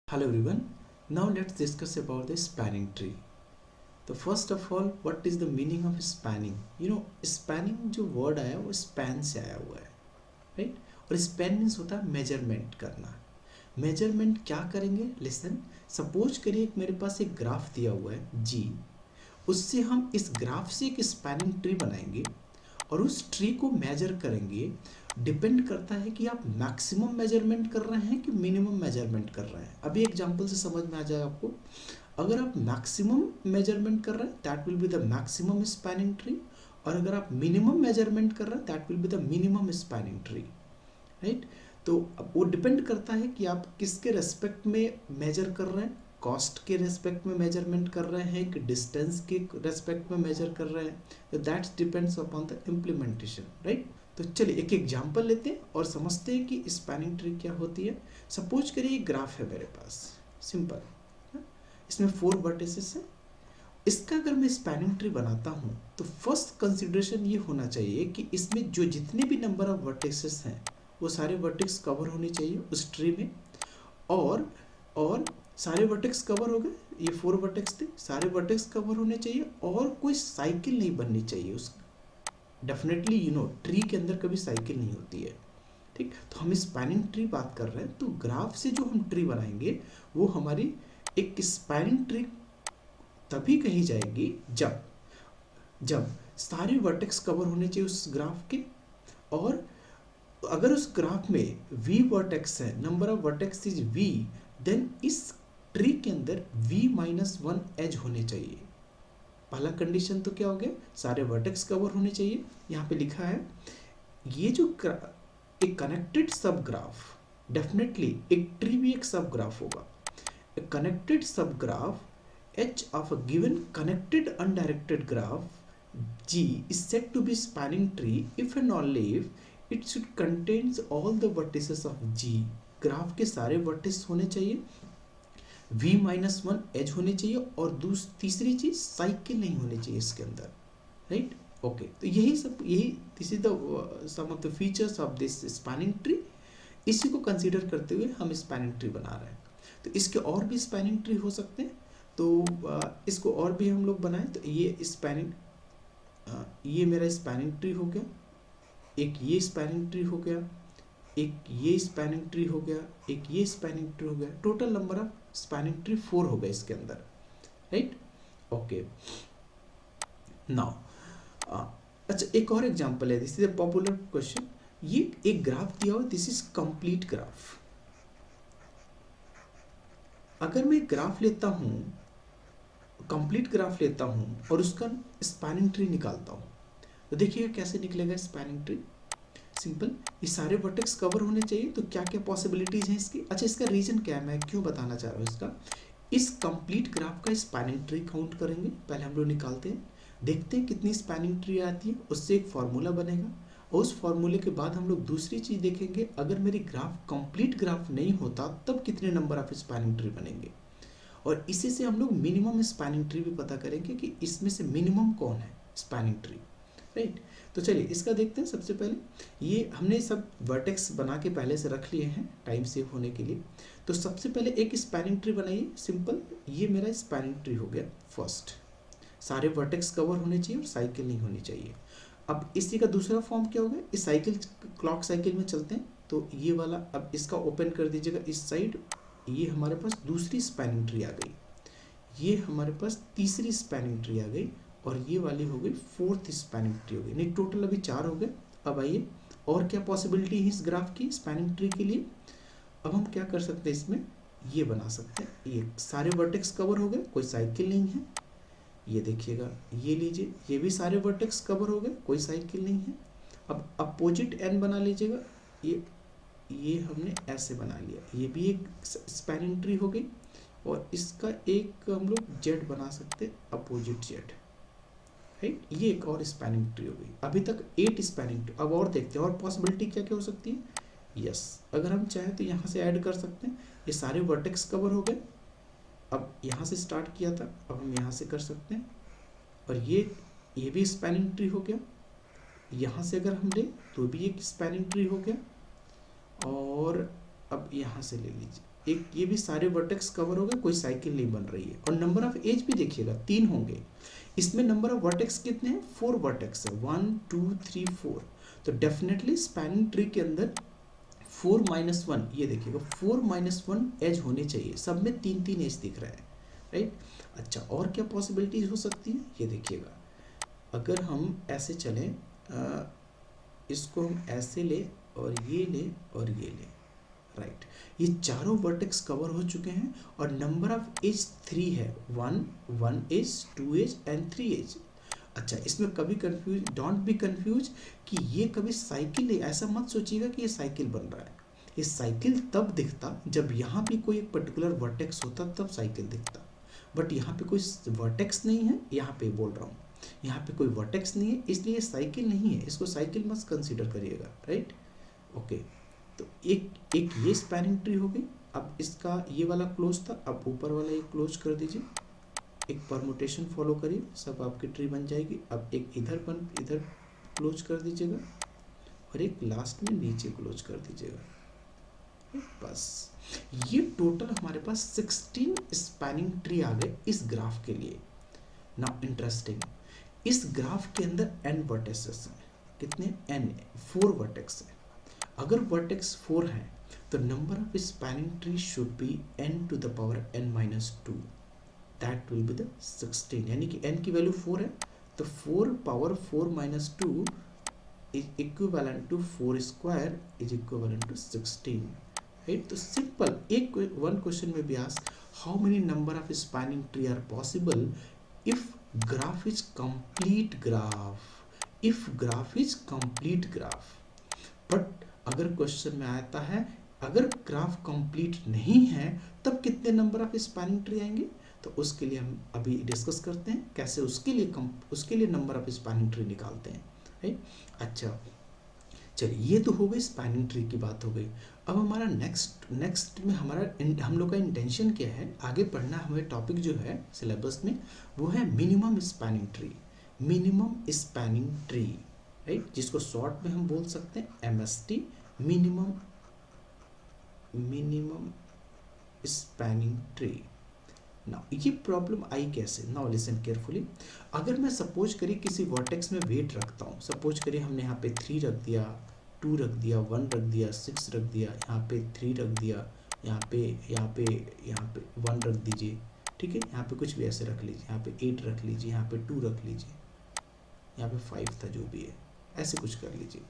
Hello everyone. Now let's discuss about the spanning tree. तो first of all what is the meaning of spanning? Spanning जो word आया वो span से आया हुआ है, राइट? और स्पैन मीन्स होता है मेजरमेंट करना। मेजरमेंट क्या करेंगे? लिसन, सपोज करिए मेरे पास एक ग्राफ दिया हुआ है जी, उससे हम इस ग्राफ से एक स्पैनिंग ट्री बनाएंगे और उस ट्री को मेजर करेंगे। डिपेंड करता है कि आप मैक्सिमम मेजरमेंट कर रहे हैं कि मिनिमम मेजरमेंट कर रहे हैं। अभी एग्जांपल से समझ में आ जाएगा आपको। अगर आप मैक्सिमम मेजरमेंट कर रहे हैं that will be the maximum spanning tree, और अगर आप मिनिमम मेजरमेंट कर रहे हैं that will be the minimum spanning tree, right? तो अब वो डिपेंड करता है कि आप किसके रेस्पेक्ट में मेजर कर रहे हैं। कॉस्ट के रेस्पेक्ट में मेजरमेंट कर रहे हैं कि डिस्टेंस के रेस्पेक्ट में मेजर कर रहे हैं। तो that's depends upon the implementation, right? तो चलिए एक एग्जांपल लेते हैं और समझते हैं कि स्पैनिंग ट्री क्या होती है। सपोज करिए एक ग्राफ है मेरे पास, सिंपल, इसमें 4 वर्टिसेस है। इसका अगर मैं स्पैनिंग ट्री बनाता हूँ तो फर्स्ट कंसिडरेशन ये होना चाहिए कि इसमें जो जितने भी नंबर ऑफ वर्टिसेस हैं वो सारे वर्टेक्स कवर होने चाहिए उस ट्री में। और और सारे वर्टेक्स कवर हो गए, ये 4 वर्टेक्स थे, सारे वर्टेक्स कवर होने चाहिए और कोई साइकिल नहीं बननी चाहिए उस। डेफिनेटली ट्री के अंदर कभी साइकिल नहीं होती है, ठीक? तो हम स्पैनिंग ट्री बात कर रहे हैं, तो ग्राफ से जो हम ट्री बनाएंगे वो हमारी एक स्पैनिंग ट्री तभी कही जाएगी जब जब सारे वर्टेक्स कवर होने चाहिए उस ग्राफ के। और अगर उस ग्राफ में v वर्टेक्स है, number of vertex is v, then इस ट्री के अंदर v-1 एज होने चाहिए। पहला कंडीशन तो क्या हो गया? सारे वर्टेक्स कवर होने चाहिए। यहाँ पे लिखा है ये जो एक कनेक्टेड सब ग्राफ, डेफिनेटली एक ट्री भी एक सब ग्राफ होगा। A connected subgraph H of a given connected undirected graph G is said to be spanning tree if and only if it should contains all the vertices of G। Graph के सारे vertices होने चाहिए, v-1 as होने चाहिए और तीसरी चीज cycle नहीं होनी चाहिए इसके अंदर, राइट? ओके, तो यही this is the sum of the features of this spanning tree. इसी को कंसीडर करते हुए हम स्पैनिंग ट्री बना रहे हैं। तो इसके और भी स्पैनिंग ट्री हो सकते हैं, तो इसको और भी हम लोग बनाएं। तो ये मेरा स्पैनिंग ट्री हो गया, एक ये स्पैनिंग ट्री हो गया, एक ये स्पैनिंग ट्री हो गया, एक ये स्पैनिंग ट्री हो गया। Total number of spanning tree 4 हो गए इसके अंदर, राइट? ओके, नाउ अच्छा एक और एग्जांपल है, this is a popular question. ये एक ग्राफ दिया हुआ, दिस इज कंप्लीट ग्राफ। अगर मैं ग्राफ लेता हूँ, कंप्लीट ग्राफ लेता हूँ और उसका स्पैनिंग ट्री निकालता हूँ, तो देखिएगा कैसे निकलेगा स्पैनिंग ट्री। सिंपल, ये सारे वर्टेक्स कवर होने चाहिए। तो क्या क्या पॉसिबिलिटीज हैं इसकी? अच्छा, इसका रीजन क्या है, मैं क्यों बताना चाह रहा हूँ इसका। इस कंप्लीट ग्राफ का स्पैनिंग ट्री काउंट करेंगे, पहले हम लोग निकालते हैं, देखते हैं कितनी स्पैनिंग ट्री आती है, उससे एक फार्मूला बनेगा। और उस फार्मूले के बाद हम लोग दूसरी चीज देखेंगे, अगर मेरी ग्राफ कंप्लीट ग्राफ नहीं होता तब कितने नंबर ऑफ स्पैनिंग ट्री बनेंगे। और इसी से हम लोग मिनिमम स्पैनिंग ट्री भी पता करेंगे कि इसमें से मिनिमम कौन है स्पैनिंग ट्री, राइट? तो चलिए इसका देखते हैं। सबसे पहले ये हमने सब वर्टेक्स बना के पहले से रख लिए हैं टाइम सेव होने के लिए। तो सबसे पहले एक स्पैनिंग ट्री बनाइए, सिंपल, ये मेरा स्पैनिंग ट्री हो गया फर्स्ट। सारे वर्टेक्स कवर होने चाहिए और साइकिल नहीं होनी चाहिए। अब इसी का दूसरा फॉर्म क्या होगा, इस साइकिल क्लॉक साइकिल में चलते हैं। तो ये वाला अब इसका ओपन कर दीजिएगा इस साइड, ये हमारे पास दूसरी स्पैनिंग ट्री आ गई, ये हमारे पास तीसरी स्पैनिंग ट्री आ गई, और ये वाली हो गई फोर्थ स्पैनिंग ट्री हो गई। नहीं, टोटल अभी 4 हो गए। अब आइए और क्या पॉसिबिलिटी है इस ग्राफ की स्पैनिंग ट्री के लिए। अब हम क्या कर सकते हैं, इसमें ये बना सकते हैं, ये सारे वर्टेक्स कवर हो गए, कोई साइकिल नहीं है। ये देखिएगा, ये लीजिए, ये भी सारे वर्टेक्स कवर हो गए, कोई साइकिल नहीं है। अब अपोजिट एन बना लीजिएगा, ये हमने ऐसे बना लिया, ये भी एक स्पैनिंग ट्री हो गई। और इसका एक हम लोग जेड बना सकते, अपोजिट जेड, राइट? ये एक और स्पैनिंग ट्री हो गई। अभी तक 8 स्पैनिंग ट्री। अब और देखते हैं और पॉसिबिलिटी क्या क्या हो सकती है। यस, अगर हम चाहें तो यहाँ से ऐड कर सकते हैं, ये सारे वर्टेक्स कवर हो गए। अब यहाँ से स्टार्ट किया था, अब हम यहाँ से कर सकते हैं। और ये भी स्पैनिंग ट्री हो गया। यहाँ से अगर हम लें तो भी एक स्पैनिंग ट्री हो गया। और अब यहाँ से ले लीजिए, एक ये भी सारे वर्टेक्स कवर हो गए, कोई साइकिल नहीं बन रही है। और नंबर ऑफ एज भी देखिएगा 3 होंगे, इसमें नंबर ऑफ वर्टेक्स कितने हैं, 4 वर्टेक्स है, 1 2 3 4। तो डेफिनेटली स्पैनिंग ट्री के अंदर 4 - 1, ये देखिएगा 4 - 1 एज होने चाहिए, सब में 3 एज दिख रहा है, राइट। अच्छा, और क्या पॉसिबिलिटीज हो सकती है, ये देखिएगा, अगर हम ऐसे चलें, इसको हम ऐसे ले और ये ले और ये ले, राइट। ये चारों वर्टेक्स कवर हो चुके हैं और नंबर ऑफ एज 3 है, 1 एज, 2 एज एंड 3 एज। अच्छा, इसमें कभी कंफ्यूज, डोंट बी कंफ्यूज कि ये कभी साइकिल है, ऐसा मत सोचिएगा कि ये साइकिल बन रहा है। ये साइकिल तब दिखता जब यहाँ भी कोई एक पर्टिकुलर वर्टेक्स होता, तब साइकिल दिखता। बट यहाँ पे कोई वर्टेक्स नहीं है, यहाँ पे बोल रहा हूँ, यहाँ पे कोई वर्टेक्स नहीं है, इसलिए साइकिल नहीं है, इसको साइकिल मत कंसीडर करिएगा, राइट। ओके, तो एक ये स्पैनिंग ट्री हो गई। अब इसका ये वाला क्लोज था, अब ऊपर वाला ये क्लोज कर दीजिए, एक परमुटेशन फॉलो करिए, सब आपकी ट्री बन जाएगी। अब एक इधर क्लोज कर दीजिएगा और एक लास्ट में नीचे क्लोज कर दीजिएगा, बस। ये टोटल हमारे पास 16 स्पैनिंग ट्री आ गए इस ग्राफ के लिए। नाउ इंटरेस्टिंग, इस ग्राफ के अंदर n वर्टेक्सेस हैं, कितने, n, 4 वर्टेक्स है। अगर वर्टेक्स 4 है तो number of spanning tree should be n to the power n-2, that will be the 16, यानी कि n की वैल्यू 4 है, तो 4 power 4 - 2 is equivalent to 4 square is equivalent to 16, right. तो सिंपल एक वन क्वेश्चन में भी ask how many number of spanning tree are possible if graph is complete graph, if graph is complete graph. But अगर question में आता है अगर graph complete नहीं है तब कितने नंबर ऑफ स्पैनिंग ट्री आएंगे, तो उसके लिए हम अभी डिस्कस करते हैं कैसे उसके लिए नंबर ऑफ स्पैनिंग ट्री निकालते हैं, राइट। अच्छा, चलिए, ये तो हो गई स्पैनिंग ट्री की बात हो गई। अब हमारा नेक्स्ट में हम लोग का इंटेंशन क्या है, आगे पढ़ना हमें टॉपिक जो है सिलेबस में, वो है minimum spanning tree, minimum spanning tree, right, जिसको शॉर्ट में हम बोल सकते हैं MST, minimum spanning tree. Now ये प्रॉब्लम आई कैसे, नाउ लिसन केयरफुली। अगर मैं सपोज करिए किसी वर्टेक्स में वेट रखता हूँ, सपोज करिए हमने यहाँ पे 3 रख दिया, 2 रख दिया, 1 रख दिया, 6 रख दिया, यहाँ पे 3 रख दिया, यहाँ पे 1 रख दीजिए, ठीक है, यहाँ पे कुछ भी ऐसे रख लीजिए, यहाँ पे 8 रख लीजिए, यहाँ पे 2 रख लीजिए, यहाँ पे 5 था, जो भी है ऐसे कुछ कर लीजिए।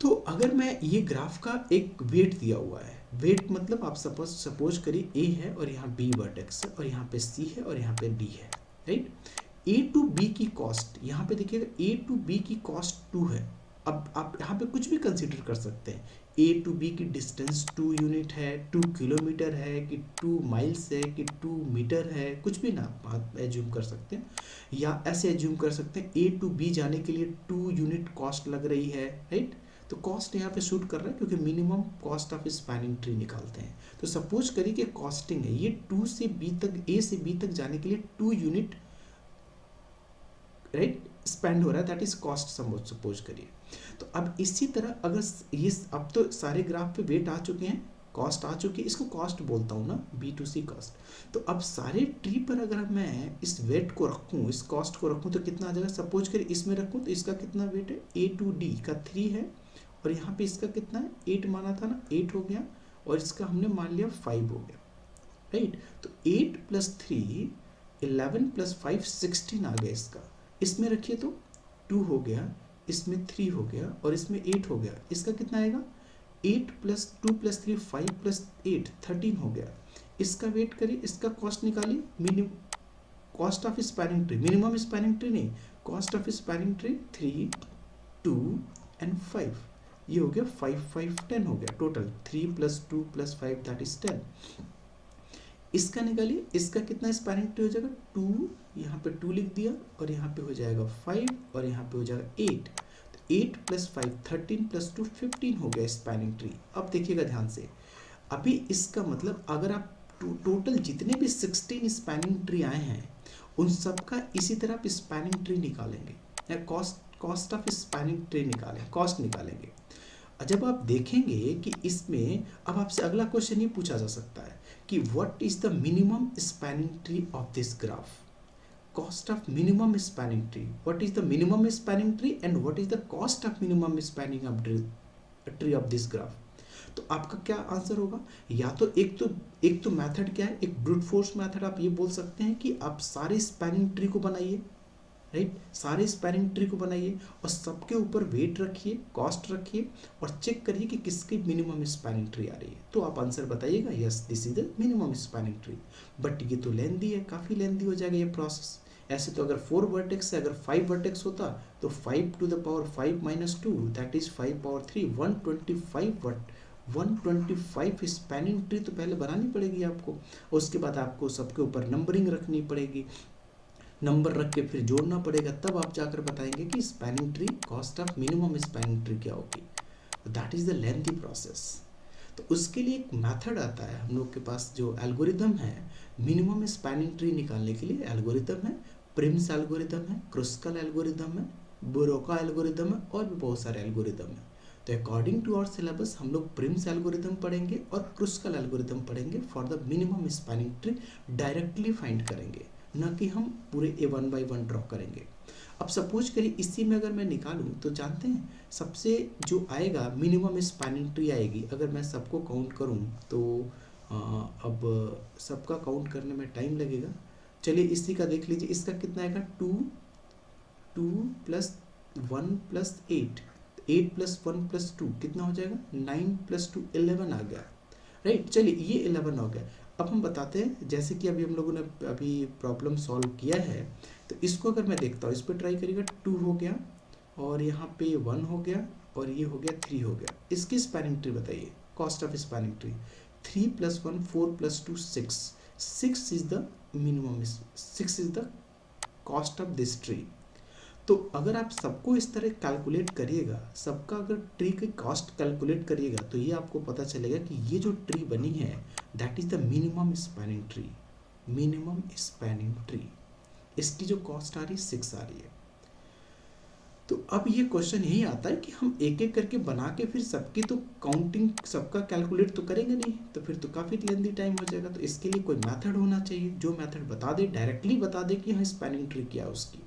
तो अगर मैं ये ग्राफ का एक वेट दिया हुआ है, वेट मतलब आप सपोज करिए A है और यहाँ B वर्टेक्स है और यहाँ पे C है और यहाँ पे D है, राइट। A to B की कॉस्ट, यहाँ पे देखिएगा A to B की कॉस्ट 2 है। अब आप यहाँ पे कुछ भी कंसीडर कर सकते हैं, A to B की डिस्टेंस 2 यूनिट है, 2 किलोमीटर है कि 2 माइल्स है कि 2 मीटर है, कुछ भी ना आप एज्यूम कर सकते हैं, या ऐसे एज्यूम कर सकते हैं A to B जाने के लिए 2 यूनिट कॉस्ट लग रही है, राइट। तो कॉस्ट यहाँ पे शूट कर रहा है क्योंकि minimum cost of spanning tree निकालते हैं। तो सपोज करिए कि कॉस्टिंग है, ये 2 से B तक, A से B तक जाने के लिए 2 यूनिट, राइट, स्पेंड हो रहा है, दैट इज कॉस्ट सपोज करिए। तो अब इसी तरह अगर ये, अब तो सारे ग्राफ पे वेट आ चुके हैं, कॉस्ट आ चुकी है, इसको कॉस्ट बोलता हूँ ना, B2C कॉस्ट। तो अब सारे ट्री पर अगर मैं इस वेट को रखूँ, इस कॉस्ट को रखूँ, तो कितना आ जाएगा, सपोज करिए इसमें रखूँ तो इसका कितना वेट है, A to D का 3 है और यहाँ पे इसका कितना है, 8 माना था ना, 8 हो गया, और इसका हमने मान लिया 5 हो गया, राइट। तो 8 + 3 11 + 5 16 आ गया इसका, इसमें रखिए तो 2 हो गया, इसमें 3 हो गया और इसमें 8 हो गया, इसका कितना आएगा, 8 + 2 + 3 5 + 8 13 हो गया। इसका वेट करिए, इसका कॉस्ट निकालिए, minimum cost of spanning tree, minimum spanning tree नहीं, cost of spanning tree 3 2 and 5, ये हो गया 5 5 10 हो गया, टोटल 3 + 2 + 5 दैट इज 10। इसका निकालिए, इसका कितना स्पैनिंग ट्री हो जाएगा, 2, यहाँ पे 2 लिख दिया और यहाँ पे हो जाएगा 5 और यहाँ पे हो जाएगा 8, तो 8 + 5 13 + 2 15 हो गया स्पैनिंग ट्री। अब देखिएगा ध्यान से, अभी इसका मतलब अगर आप टोटल जितने भी 16 स्पैनिंग ट्री आए हैं उन सबका इसी तरह आप स्पैनिंग ट्री निकालेंगे, या कॉस्ट ऑफ स्पैनिंग ट्री निकालें, कॉस्ट निकालेंगे। जब आप देखेंगे कि इसमें अब आपसे अगला क्वेश्चन ये पूछा जा सकता है कि what is the minimum spanning tree of this graph, cost of minimum spanning tree, what is the minimum spanning tree and what is the cost of minimum spanning of tree of this graph। तो आपका क्या answer होगा, या तो एक तो method क्या है, एक ब्रूट फोर्स मेथड आप ये बोल सकते हैं कि आप सारे स्पैनिंग ट्री को बनाइए, राइट, सारे स्पैनिंग ट्री को बनाइए और सबके ऊपर वेट रखिए, कॉस्ट रखिए और चेक करिए कि किसकी मिनिमम स्पैनिंग ट्री आ रही है, तो आप आंसर बताइएगा yes this is the minimum spanning tree. But ये तो लेंदी है, काफ़ी लेंदी हो जाएगा ये प्रोसेस। ऐसे तो अगर 4 वर्टेक्स है, अगर 5 वर्टेक्स होता तो 5 to the power 5 minus 2 that is 5 power 3 125 वर्ट 125 स्पैनिंग ट्री तो पहले बनानी पड़ेगी आपको, उसके बाद आपको सबके ऊपर नंबरिंग रखनी पड़ेगी, नंबर रख के फिर जोड़ना पड़ेगा, तब आप जाकर बताएंगे कि spanning tree cost of minimum spanning tree क्या होगी। That is the lengthy process. तो उसके लिए एक मेथड आता है हम लोग के पास, जो एल्गोरिदम है मिनिमम स्पैनिंग ट्री निकालने के लिए, एल्गोरिदम है प्रिम्स एल्गोरिदम है, क्रुस्कल एल्गोरिदम है, बुरोका एल्गोरिदम है और भी बहुत सारे एल्गोरिदम है। तो अकॉर्डिंग टू आवर सिलेबस हम लोग प्रिम्स एल्गोरिदम पढ़ेंगे और क्रुस्कल एल्गोरिदम पढ़ेंगे for the minimum spanning tree, directly find करेंगे, न कि हम पूरे ए 1 बाई 1 ड्रॉ करेंगे। अब सपोज करिए इसी में अगर मैं निकालूं तो जानते हैं सबसे जो आएगा मिनिमम स्पैनिंग ट्री आएगी, अगर मैं सबको काउंट करूं तो अब सबका काउंट करने में टाइम लगेगा। चलिए इसी का देख लीजिए, इसका कितना आएगा 2 2 प्लस 1 प्लस 8, 8 प्लस 1 प्लस 2 कितना हो जाएगा 9 प्लस 2 11 आ गया, राइट। चलिए ये 11 हो गया। अब हम बताते हैं, जैसे कि अभी हम लोगों ने अभी प्रॉब्लम सॉल्व किया है, तो इसको अगर मैं देखता हूँ, इस पर ट्राई करिएगा, 2 हो गया और यहाँ पे 1 हो गया और ये हो गया 3 हो गया। इसकी स्पैनिंग ट्री बताइए, cost of spanning tree 3 plus 1 4 plus 2 6, 6 is the minimum, 6 is the cost of this tree. तो अगर आप सबको इस तरह कैलकुलेट करिएगा, सबका अगर ट्री की कॉस्ट कैलकुलेट करिएगा, तो ये आपको पता चलेगा कि ये जो ट्री बनी है that is the minimum spanning tree, minimum spanning tree, इसकी जो कॉस्ट आ रही है 6 आ रही है। तो अब ये क्वेश्चन यही आता है कि हम एक एक करके बना के फिर सबकी तो काउंटिंग, सबका कैलकुलेट तो करेंगे नहीं, तो फिर तो काफ़ी लेंदी टाइम हो जाएगा। तो इसके लिए कोई मेथड होना चाहिए जो मेथड बता दे, डायरेक्टली बता दे कि हाँ स्पैनिंग ट्री क्या है उसकी।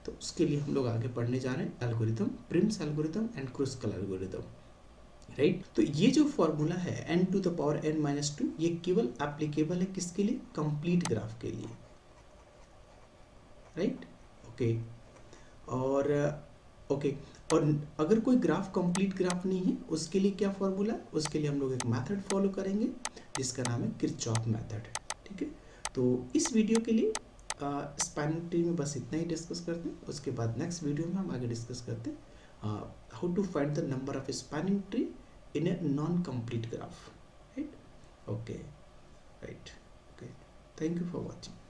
तो उसके लिए हम लोग आगे पढ़ने जा रहे हैं algorithm, Prim's algorithm and Kruskal algorithm, right. तो ये जो फॉर्मूला है n to the power n minus 2, ये केवल एप्लीकेबल है किसके लिए, कंप्लीट ग्राफ के लिए, राइट, ओके। और ओके और अगर कोई ग्राफ कंप्लीट ग्राफ नहीं है उसके लिए क्या फॉर्मूला है, उसके लिए हम लोग एक मेथड फॉलो करेंगे जिसका नाम है किरचॉफ मेथड, ठीक है। तो इस वीडियो के लिए स्पैनिंग ट्री में बस इतना ही डिस्कस करते हैं, उसके बाद नेक्स्ट वीडियो में हम आगे डिस्कस करते हैं how to find the number of spanning tree in a non complete graph, right, okay, right, okay, thank you for watching.